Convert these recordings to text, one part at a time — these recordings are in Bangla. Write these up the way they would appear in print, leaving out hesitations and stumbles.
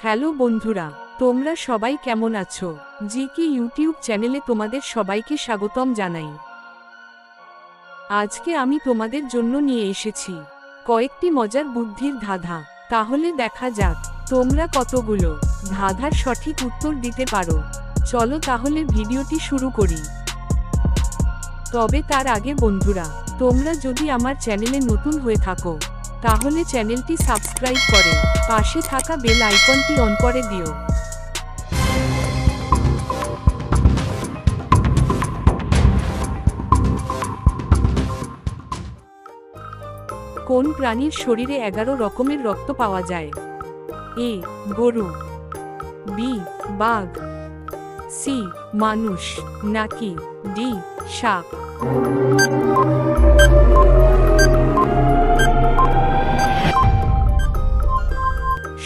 হ্যালো বন্ধুরা, তোমরা সবাই কেমন আছো? জিকে ইউটিউব চ্যানেলে তোমাদের সবাইকে স্বাগতম জানাই। আজকে আমি তোমাদের জন্য নিয়ে এসেছি কয়েকটি মজার বুদ্ধির ধাঁধা। তাহলে দেখা যাক তোমরা কতগুলো ধাঁধার সঠিক উত্তর দিতে পারো। চলো তাহলে ভিডিওটি শুরু করি। তবে তার আগে বন্ধুরা, তোমরা যদি আমার চ্যানেলে নতুন হয়ে থাকো তাহলে চ্যানেলটি সাবস্ক্রাইব করে পাশে থাকা বেল আইকনটি অন করে দিও। কোন প্রাণীর শরীরে 11 রকমের রক্ত পাওয়া যায়? এ গরু, বি বাঘ, সি মানুষ, নাকি ডি সাপ?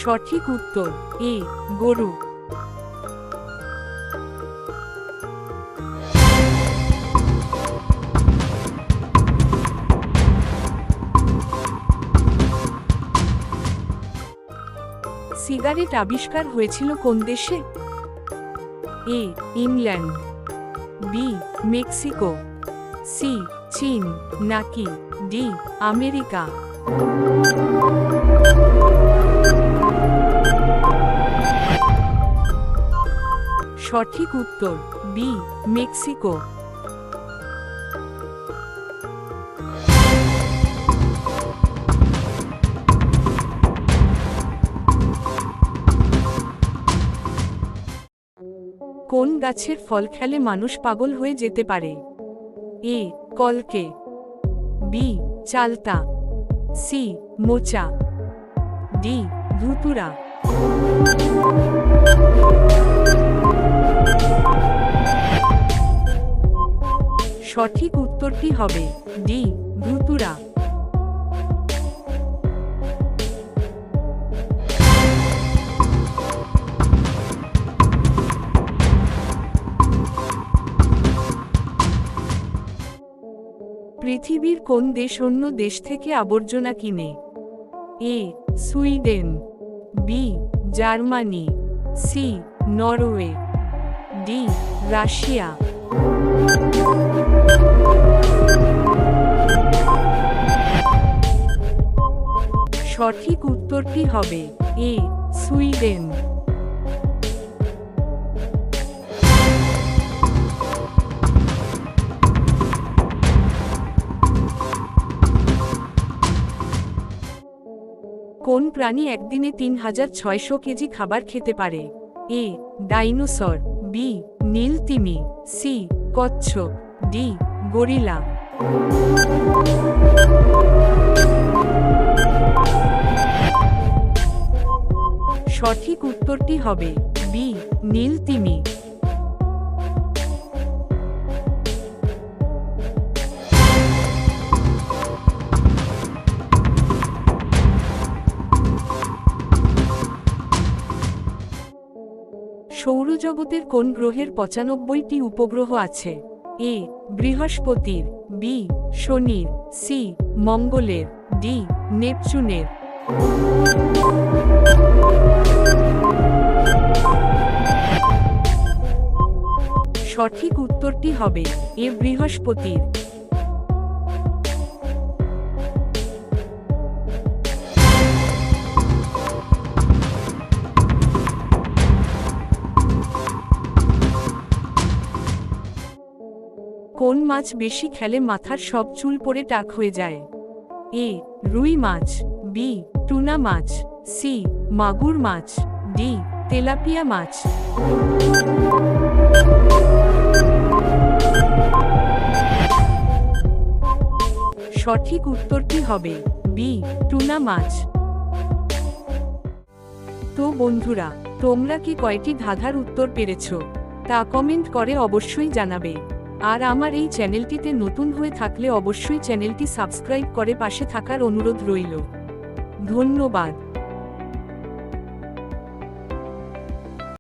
সঠিক উত্তর এ গরু। সিগারেট আবিষ্কার হয়েছিল কোন দেশে? A England, B Mexico, C চীন, নাকি ডি আমেরিকা? সঠিক উত্তর বি মেক্সিকো। কোন গাছের ফল খেলে মানুষ পাগল হয়ে যেতে পারে? এ কলকে, বি চালতা, সি মোচা, ডি ধুতুরা? সঠিক উত্তরটি হবে ডি ধুতুরা। পৃথিবীর কোন দেশ অন্য দেশ থেকে আবর্জনা কিনে? A Sweden, B Germany, C Norway, D Russia? সঠিক উত্তরটি হবে এ সুইডেন। কোন প্রাণী একদিনে 3600 কেজি খাবার খেতে পারে? এ ডাইনোসর, বি নীল তিমি, সি কচ্ছপ, ডি গরিলা? সঠিক উত্তরটি হবে বি নীল তিমি। সৌরজগতের কোন গ্রহের 95টি উপগ্রহ আছে? এ বৃহস্পতির, বি শনির, সি মঙ্গলের, ডি নেপচুনের? সঠিক উত্তরটি হবে এ বৃহস্পতির। কোন মাছ বেশি খেলে মাথার সব চুল পড়ে টাক হয়ে যায়? এ রুই মাছ, বি টুনা মাছ, সি মাগুর মাছ, ডি তেলাপিয়া মাছ? সঠিক উত্তরটি হবে বি টুনা মাছ। তো বন্ধুরা, তোমরা কি কয়টি ধাঁধার উত্তর পেরেছো তা কমেন্ট করে অবশ্যই জানাবে। আর আমার এই চ্যানেলটিতে নতুন হয়ে থাকলে অবশ্যই চ্যানেলটি সাবস্ক্রাইব করে পাশে থাকার অনুরোধ রইল। ধন্যবাদ।